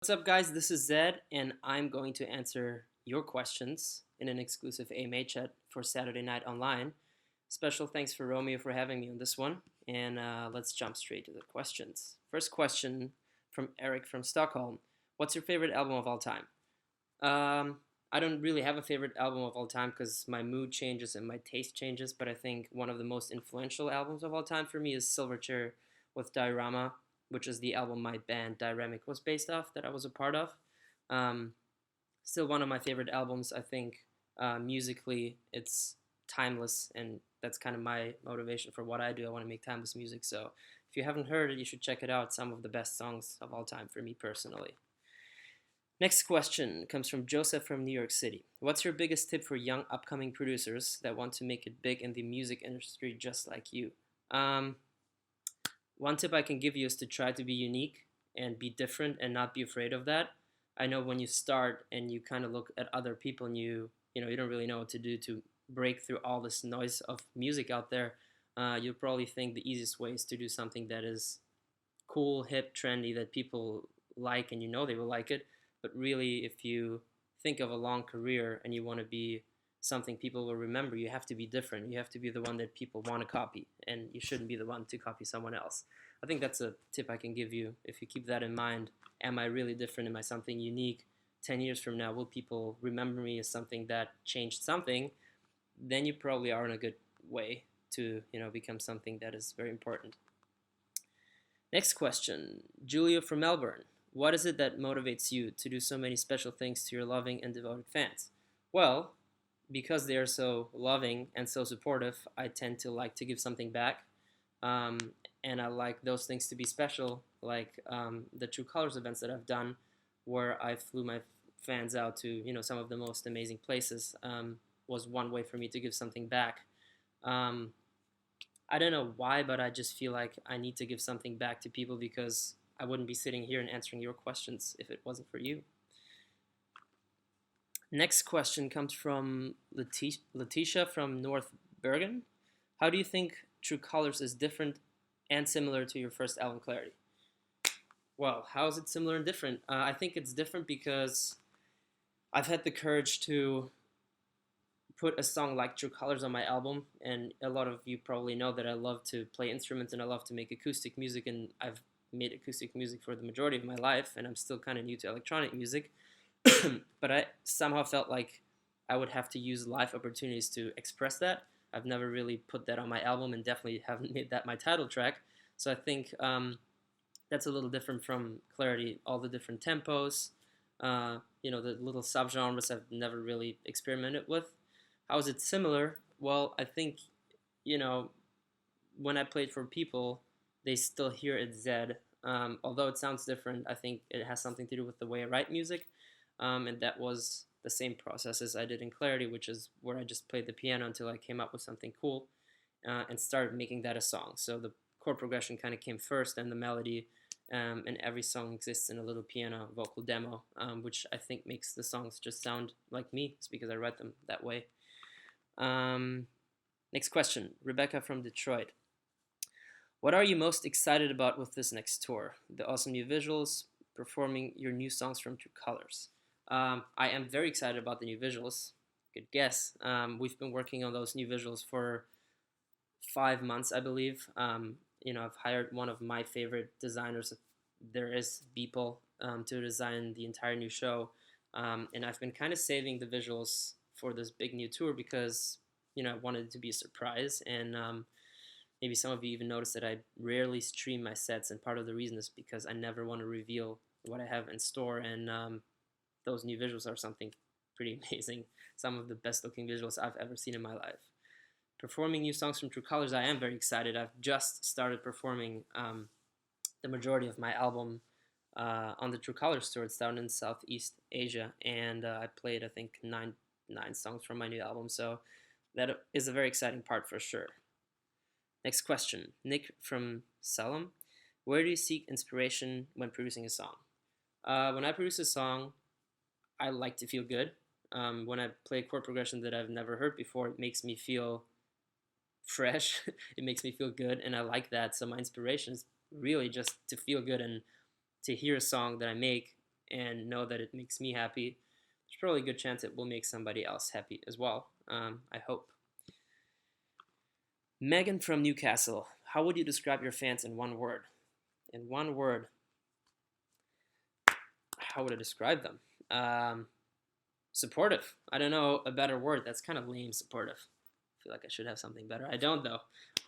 What's up, guys? This is Zed, and I'm going to answer your questions in an exclusive AMA chat for Saturday Night Online. Special thanks for Romeo for having me on this one, and let's jump straight to the questions. First question from Eric from Stockholm. What's your favorite album of all time? Um, I don't really have a favorite album of all time because my mood changes and my taste changes, but I think one of the most influential albums of all time for me is Silverchair with Diorama, which is the album my band Dyramic was based off that I was a part of. Um, Still one of my favorite albums. I think musically it's timeless, and that's kind of my motivation for what I do. I want to make timeless music. So if you haven't heard it, you should check it out. Some of the best songs of all time for me personally. Next question comes from Joseph from New York City. What's your biggest tip for young upcoming producers that want to make it big in the music industry just like you? Um, One tip I can give you is to try to be unique and be different and not be afraid of that. I know when you start and you kind of look at other people and you don't really know what to do to break through all this noise of music out there. You'll probably think the easiest way is to do something that is cool, hip, trendy that people like and you know they will like it. But really, if you think of a long career and you want to be something people will remember, you have to be different. You have to be the one that people want to copy, and you shouldn't be the one to copy someone else. I think that's a tip I can give you. If you keep that in mind, am I really different? Am I something unique? 10 years from now, will people remember me as something that changed something? Then you probably are in a good way to become something that is very important. Next question, Julia from Melbourne. What is it that motivates you to do so many special things to your loving and devoted fans? Well, because they are so loving and so supportive, I tend to like to give something back. Um, and I like those things to be special, like the True Colors events that I've done, where I flew my fans out to some of the most amazing places. Was one way for me to give something back. Um, I don't know why, but I just feel like I need to give something back to people because I wouldn't be sitting here and answering your questions if it wasn't for you. Next question comes from Leticia from North Bergen. How do you think True Colors is different and similar to your first album, Clarity? Well, how is it similar and different? I think it's different because I've had the courage to put a song like True Colors on my album, and a lot of you probably know that I love to play instruments and I love to make acoustic music, and I've made acoustic music for the majority of my life, and I'm still kind of new to electronic music. But I somehow felt like I would have to use live opportunities to express that. I've never really put that on my album, and definitely haven't made that my title track. So I think that's a little different from Clarity. All the different tempos, the little subgenres I've never really experimented with. How is it similar? Well, I think, you know, when I played for people, they still hear it Zedd. Although it sounds different, I think it has something to do with the way I write music. And that was the same process as I did in Clarity, which is where I just played the piano until I came up with something cool and started making that a song. So the chord progression kind of came first, and the melody, and every song exists in a little piano vocal demo, which I think makes the songs just sound like me. It's because I write them that way. Um, Next question, Rebecca from Detroit. What are you most excited about with this next tour? The awesome new visuals, performing your new songs from True Colors. I am very excited about the new visuals. Good guess. We've been working on those new visuals for 5 months, I believe. I've hired one of my favorite designers there is, Beeple, to design the entire new show. And I've been kind of saving the visuals for this big new tour because, I wanted it to be a surprise. And maybe some of you even noticed that I rarely stream my sets, and part of the reason is because I never want to reveal what I have in store, and those new visuals are something pretty amazing. Some of the best looking visuals I've ever seen in my life. Performing new songs from True Colors, I am very excited. I've just started performing the majority of my album on the True Colors tour. It's down in Southeast Asia, and I played, I think, nine songs from my new album, so that is a very exciting part for sure. Next question, Nick from Salem. Where do you seek inspiration when producing a song? When I produce a song, I like to feel good. When I play a chord progression that I've never heard before, it makes me feel fresh. It makes me feel good, and I like that. So my inspiration is really just to feel good and to hear a song that I make and know that it makes me happy, there's probably a good chance it will make somebody else happy as well. I hope. Megan from Newcastle, how would you describe your fans in one word? In one word, how would I describe them? Supportive. I don't know a better word. That's kind of lame, supportive. I feel like I should have something better. I don't, though.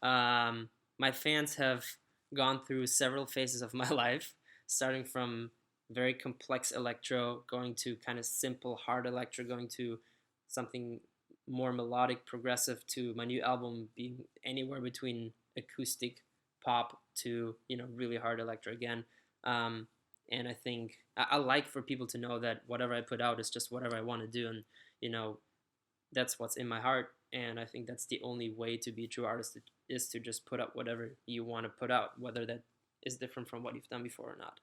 My fans have gone through several phases of my life, starting from very complex electro, going to kind of simple, hard electro, going to something more melodic, progressive, to my new album being anywhere between acoustic pop to, really hard electro again. And I think I like for people to know that whatever I put out is just whatever I want to do, and that's what's in my heart. And I think that's the only way to be a true artist, is to just put out whatever you want to put out, whether that is different from what you've done before or not.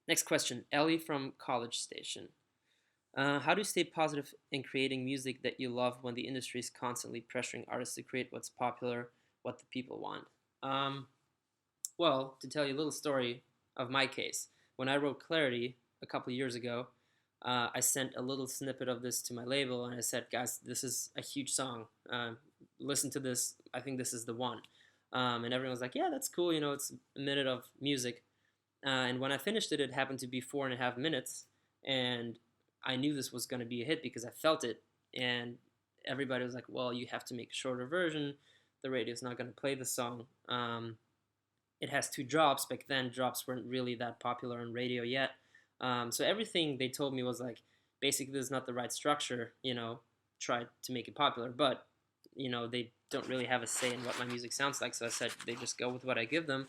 Next question, Ellie from College Station. How do you stay positive in creating music that you love when the industry is constantly pressuring artists to create what's popular, what the people want? Well, to tell you a little story of my case, when I wrote Clarity a couple of years ago, I sent a little snippet of this to my label, and I said, guys, this is a huge song. Listen to this. I think this is the one. And everyone was like, yeah, that's cool. It's a minute of music. And when I finished it, it happened to be 4.5 minutes. And I knew this was going to be a hit because I felt it. And everybody was like, well, you have to make a shorter version. The radio's not going to play the song. It has 2 drops. Back then, drops weren't really that popular on radio yet. So everything they told me was like, basically, this is not the right structure, try to make it popular. But, they don't really have a say in what my music sounds like. So I said, they just go with what I give them.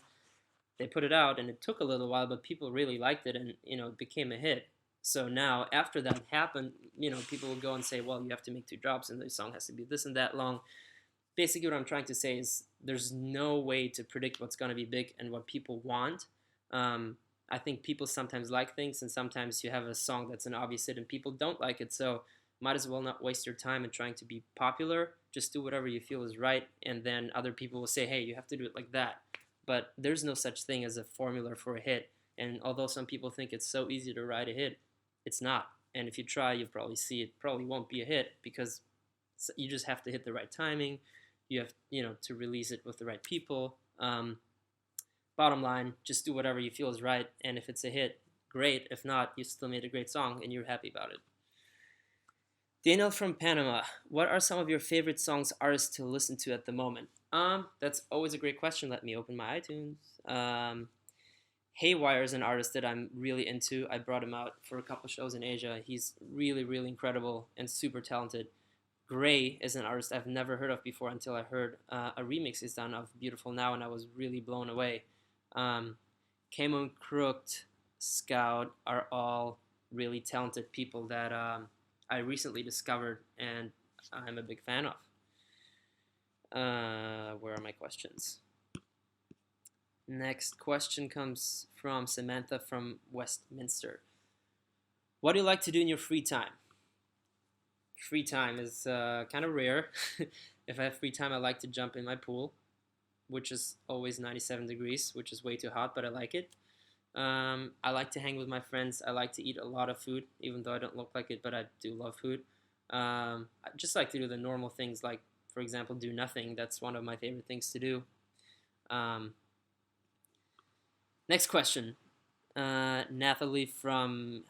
They put it out, and it took a little while, but people really liked it, and, it became a hit. So now, after that happened, people would go and say, well, you have to make 2 drops, and the song has to be this and that long. Basically, what I'm trying to say is there's no way to predict what's going to be big and what people want. I think people sometimes like things, and sometimes you have a song that's an obvious hit and people don't like it. So might as well not waste your time in trying to be popular. Just do whatever you feel is right, and then other people will say, hey, you have to do it like that. But there's no such thing as a formula for a hit. And although some people think it's so easy to write a hit, it's not. And if you try, you'll probably see it probably won't be a hit, because you just have to hit the right timing. You have, to release it with the right people. Bottom line, just do whatever you feel is right. And if it's a hit, great. If not, you still made a great song and you're happy about it. Dino from Panama, what are some of your favorite songs artists to listen to at the moment? That's always a great question. Let me open my iTunes. Haywire is an artist that I'm really into. I brought him out for a couple shows in Asia. He's really, really incredible and super talented. Gray is an artist I've never heard of before until I heard a remix is done of Beautiful Now, and I was really blown away. Camo Crooked, Scout are all really talented people that I recently discovered and I'm a big fan of. Where are my questions? Next question comes from Samantha from Westminster. What do you like to do in your free time? Free time is kind of rare. If I have free time, I like to jump in my pool, which is always 97 degrees, which is way too hot, but I like it. I like to hang with my friends. I like to eat a lot of food, even though I don't look like it, but I do love food. I just like to do the normal things, like, for example, do nothing. That's one of my favorite things to do. Next question. Nathalie from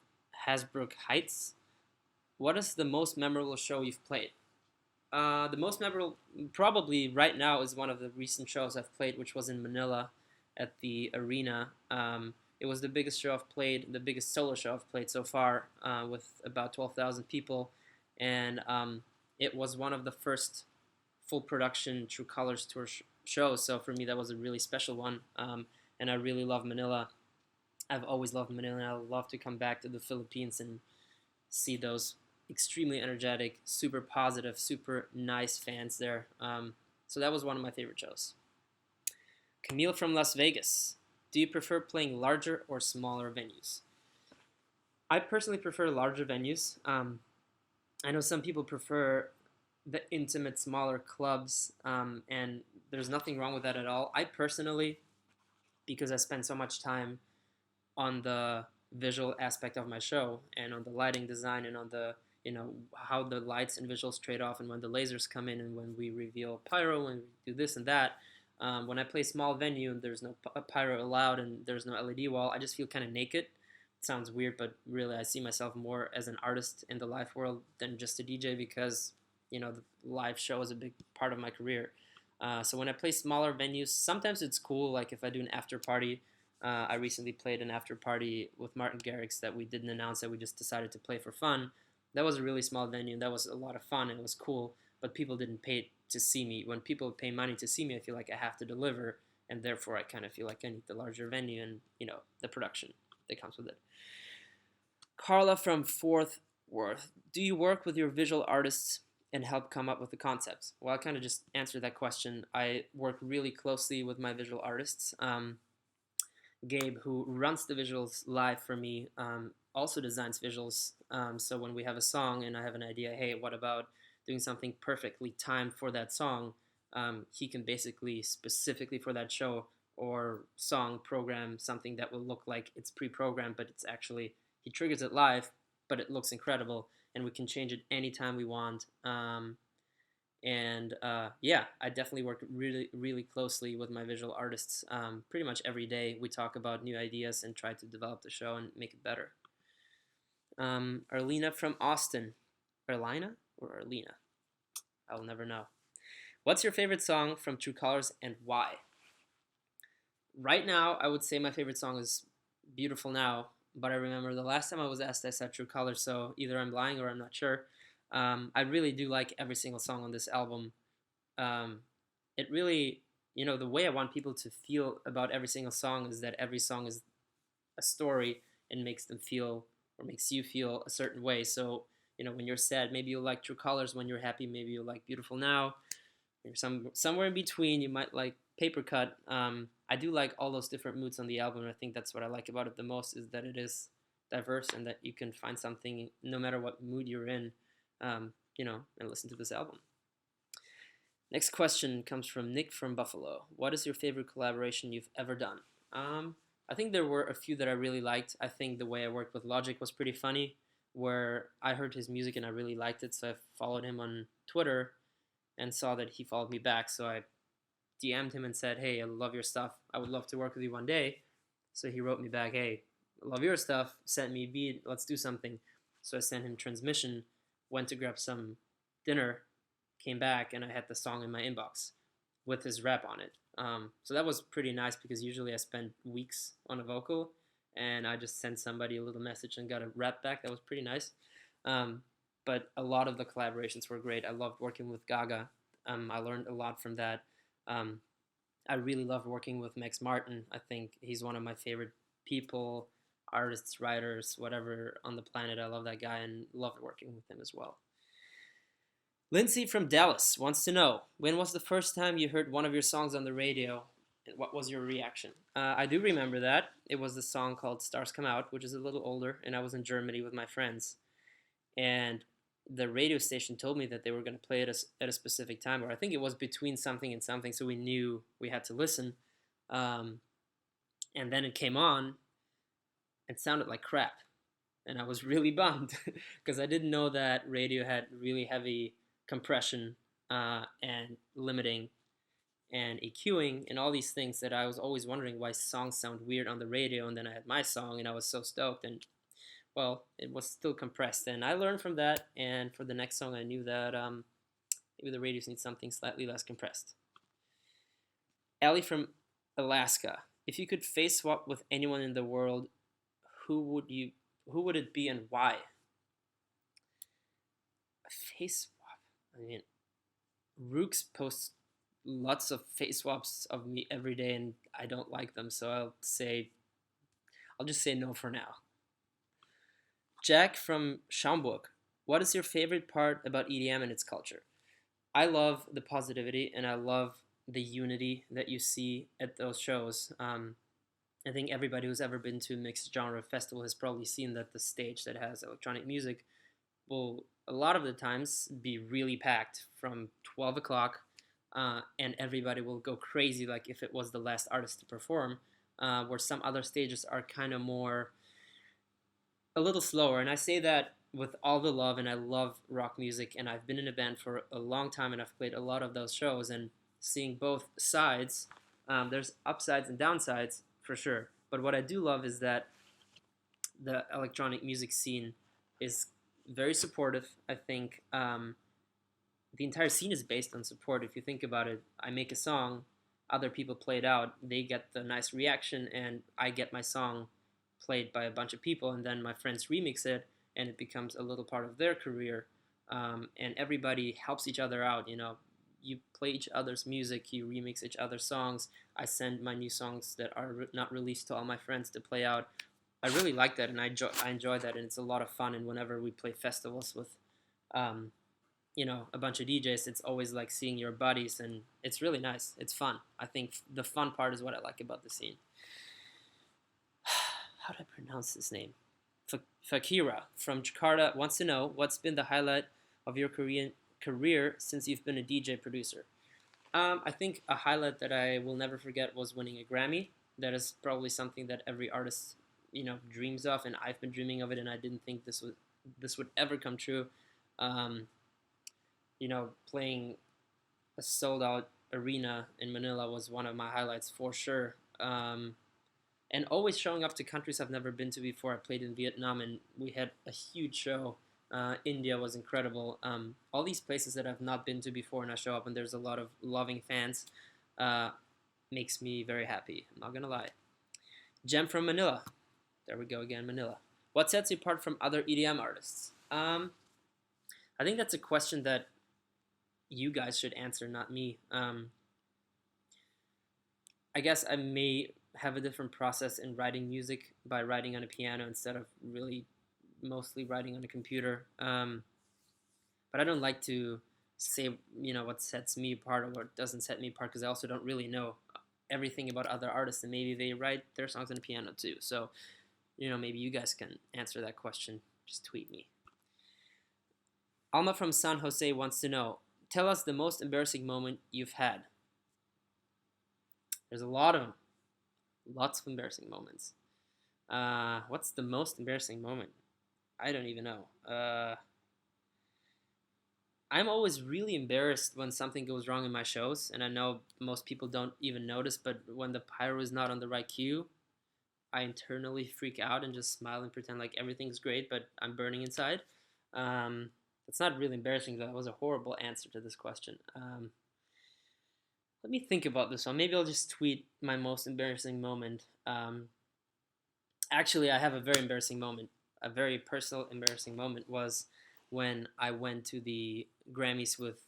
Hasbrook Heights. What is the most memorable show you've played? The most memorable, probably right now, is one of the recent shows I've played, which was in Manila at the arena. It was the biggest show I've played, the biggest solo show I've played so far, with about 12,000 people. And it was one of the first full production True Colors tour shows. So for me, that was a really special one. And I really love Manila. I've always loved Manila, and I would love to come back to the Philippines and see those extremely energetic, super positive, super nice fans there. So that was one of my favorite shows. Camille from Las Vegas. Do you prefer playing larger or smaller venues? I personally prefer larger venues. I know some people prefer the intimate, smaller clubs, and there's nothing wrong with that at all. I personally, because I spend so much time on the visual aspect of my show and on the lighting design and on the how the lights and visuals trade off and when the lasers come in and when we reveal pyro and we do this and that. When I play small venue and there's no pyro allowed and there's no LED wall, I just feel kind of naked. It sounds weird, but really I see myself more as an artist in the live world than just a DJ because the live show is a big part of my career. So when I play smaller venues, sometimes it's cool. Like if I do an after party, I recently played an after party with Martin Garrix that we didn't announce, that we just decided to play for fun. That was a really small venue, and that was a lot of fun, and it was cool, but people didn't pay to see me. When people pay money to see me, I feel like I have to deliver, and therefore I kind of feel like I need the larger venue and, the production that comes with it. Carla from Fort Worth. Do you work with your visual artists and help come up with the concepts? Well, I kind of just answered that question. I work really closely with my visual artists. Gabe, who runs the visuals live for me, also designs visuals. So when we have a song and I have an idea, hey, what about doing something perfectly timed for that song? He can basically specifically for that show or song program something that will look like it's pre-programmed, but it's actually, he triggers it live, but it looks incredible, and we can change it anytime we want. Yeah, I definitely work really, really closely with my visual artists. Pretty much every day we talk about new ideas and try to develop the show and make it better. Arlena from Austin. Arlena or Arlena? I'll never know. What's your favorite song from True Colors and why? Right now, I would say my favorite song is Beautiful Now, but I remember the last time I was asked, I said True Colors, so either I'm lying or I'm not sure. I really do like every single song on this album. It really, the way I want people to feel about every single song is that every song is a story and makes them feel or makes you feel a certain way. So, when you're sad, maybe you'll like True Colors. When you're happy, maybe you'll like Beautiful Now. Or somewhere in between, you might like Paper Cut. I do like all those different moods on the album, and I think that's what I like about it the most, is that it is diverse and that you can find something no matter what mood you're in, and listen to this album. Next question comes from Nick from Buffalo. What is your favorite collaboration you've ever done? I think there were a few that I really liked. I think the way I worked with Logic was pretty funny, where I heard his music and I really liked it, so I followed him on Twitter and saw that he followed me back, so I DM'd him and said, hey, I love your stuff. I would love to work with you one day. So he wrote me back, hey, I love your stuff. Sent me a beat. Let's do something. So I sent him Transmission, went to grab some dinner, came back, and I had the song in my inbox with his rap on it. So that was pretty nice because usually I spend weeks on a vocal, and I just sent somebody a little message and got a rap back. That was pretty nice. But a lot of the collaborations were great. I loved working with Gaga. I learned a lot from that. I really loved working with Max Martin. I think he's one of my favorite people, artists, writers, whatever on the planet. I love that guy and loved working with him as well. Lindsay from Dallas wants to know, when was the first time you heard one of your songs on the radio, and what was your reaction? I do remember that. It was the song called Stars Come Out, which is a little older, and I was in Germany with my friends. And the radio station told me that they were going to play it at a specific time, or I think it was between something and something, so we knew we had to listen. And then it came on and sounded like crap. And I was really bummed because I didn't know that radio had really heavy compression and limiting and EQing and all these things that I was always wondering why songs sound weird on the radio. And then I had my song and I was so stoked, and well, it was still compressed. And I learned from that, and for the next song I knew that maybe the radios need something slightly less compressed. Ellie from Alaska. If you could face swap with anyone in the world, who would it be and why? A face swap. I mean, Rooks posts lots of face swaps of me every day, and I don't like them, so I'll just say no for now. Jack from Schaumburg. What is your favorite part about EDM and its culture? I love the positivity, and I love the unity that you see at those shows. I think everybody who's ever been to a mixed genre festival has probably seen that the stage that has electronic music will a lot of the times be really packed from 12 o'clock, and everybody will go crazy like if it was the last artist to perform, where some other stages are kind of more a little slower. And I say that with all the love, and I love rock music, and I've been in a band for a long time, and I've played a lot of those shows, and seeing both sides, there's upsides and downsides for sure. But what I do love is that the electronic music scene is very supportive. I think the entire scene is based on support. If you think about it, I make a song, other people play it out, they get the nice reaction, and I get my song played by a bunch of people, and then my friends remix it, and it becomes a little part of their career. And everybody helps each other out. You know, you play each other's music, you remix each other's songs. I send my new songs that are not released to all my friends to play out. I really like that, and I enjoy that, and it's a lot of fun. And whenever we play festivals with, um, a bunch of DJs, it's always like seeing your buddies, and it's really nice. It's fun. I think the fun part is what I like about the scene. How do I pronounce his name? Fakira from Jakarta wants to know what's been the highlight of your Korean career since you've been a DJ producer. I think a highlight that I will never forget was winning a Grammy. That is probably something that every artist dreams of, and I've been dreaming of it, and I didn't think this would ever come true. Playing a sold out arena in Manila was one of my highlights for sure. And always showing up to countries I've never been to before. I played in Vietnam, and we had a huge show. India was incredible. All these places that I've not been to before, and I show up, and there's a lot of loving fans. Makes me very happy. I'm not gonna lie. Jem from Manila. There we go again, Manila. What sets you apart from other EDM artists? I think that's a question that you guys should answer, not me. I guess I may have a different process in writing music by writing on a piano instead of really mostly writing on a computer. But I don't like to say, what sets me apart or what doesn't set me apart, because I also don't really know everything about other artists, and maybe they write their songs on a piano too. So, maybe you guys can answer that question. Just tweet me. Alma from San Jose wants to know, tell us the most embarrassing moment you've had. There's a lot of them. Lots of embarrassing moments. What's the most embarrassing moment? I don't even know. I'm always really embarrassed when something goes wrong in my shows, and I know most people don't even notice, but when the pyro is not on the right cue, I internally freak out and just smile and pretend like everything's great, but I'm burning inside. It's not really embarrassing, though. That was a horrible answer to this question. Let me think about this one. Maybe I'll just tweet my most embarrassing moment. Actually, I have a very embarrassing moment. A very personal embarrassing moment was when I went to the Grammys with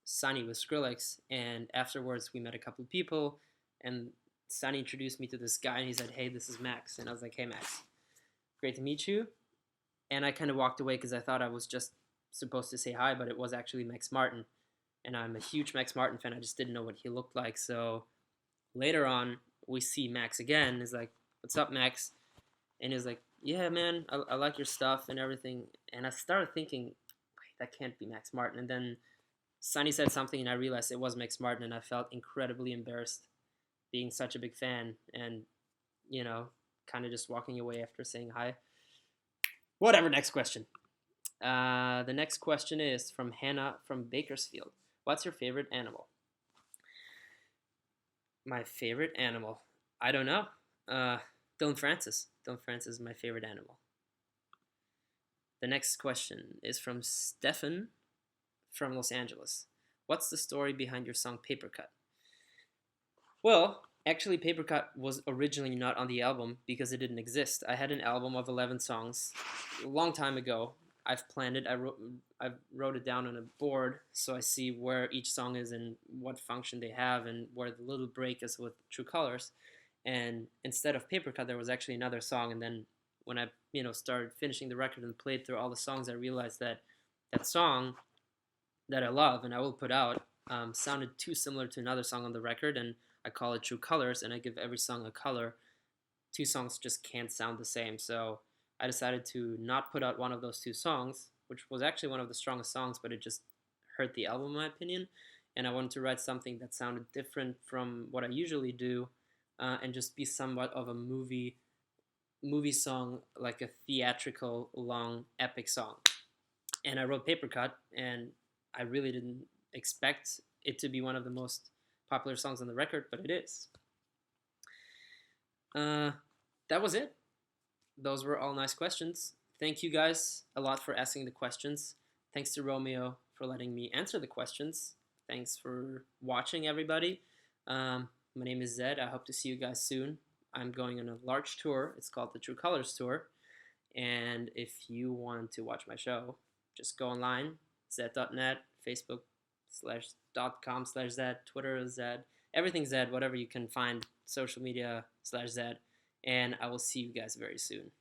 Sunny, with Skrillex, and afterwards we met a couple of people, and Sunny introduced me to this guy, and he said, "Hey, this is Max." And I was like, "Hey, Max, great to meet you." And I kind of walked away because I thought I was just supposed to say hi, but it was actually Max Martin. And I'm a huge Max Martin fan. I just didn't know what he looked like. So later on, we see Max again. He's like, "What's up, Max?" And he's like, "Yeah, man, I like your stuff and everything." And I started thinking, wait, that can't be Max Martin. And then Sonny said something, and I realized it was Max Martin, and I felt incredibly embarrassed being such a big fan and, kind of just walking away after saying hi. Whatever, next question. The next question is from Hannah from Bakersfield. What's your favorite animal? My favorite animal? I don't know. Dylan Francis. Dylan Francis is my favorite animal. The next question is from Stefan from Los Angeles. What's the story behind your song Paper Cut? Well, actually, Paper Cut was originally not on the album because it didn't exist. I had an album of 11 songs a long time ago. I've planned it. I wrote it down on a board so I see where each song is and what function they have and where the little break is with True Colors. And instead of Paper Cut, there was actually another song. And then when I started finishing the record and played through all the songs, I realized that that song that I love and I will put out sounded too similar to another song on the record, and I call it True Colors, and I give every song a color. Two songs just can't sound the same, so I decided to not put out one of those two songs, which was actually one of the strongest songs, but it just hurt the album in my opinion, and I wanted to write something that sounded different from what I usually do, and just be somewhat of a movie movie song, like a theatrical, long, epic song. And I wrote Paper Cut, and I really didn't expect it to be one of the most popular songs on the record, but it is. That was it. Those were all nice questions. Thank you guys a lot for asking the questions. Thanks to Romeo for letting me answer the questions. Thanks for watching, everybody. My name is Zedd. I hope to see you guys soon. I'm going on a large tour. It's called the True Colors Tour. And if you want to watch my show, just go online, zedd.net, facebook.com/Zedd, Twitter Zedd, everything Zedd, whatever you can find, social media /Zedd. And I will see you guys very soon.